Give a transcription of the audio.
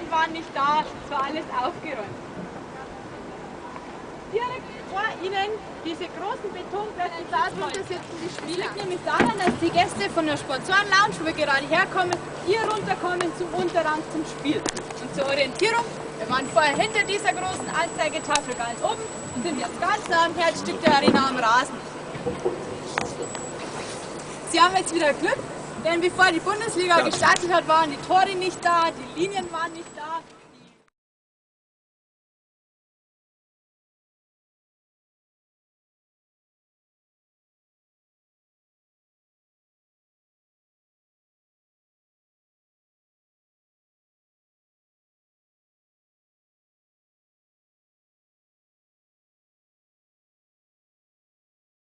Linien waren nicht da, es war alles aufgeräumt. Direkt vor Ihnen diese großen Betonplatten, darunter sitzen die Spieler. Das liegt nämlich daran, dass die Gäste von der Sponsoren-Lounge, wo wir gerade herkommen, hier runterkommen zum Unterrang zum Spiel. Und zur Orientierung, wir waren vorher hinter dieser großen Anzeigetafel ganz oben und sind jetzt ganz nah am Herzstück der Arena am Rasen. Sie haben jetzt wieder Glück, denn bevor die Bundesliga gestartet hat, waren die Tore nicht da, die Linien waren nicht da.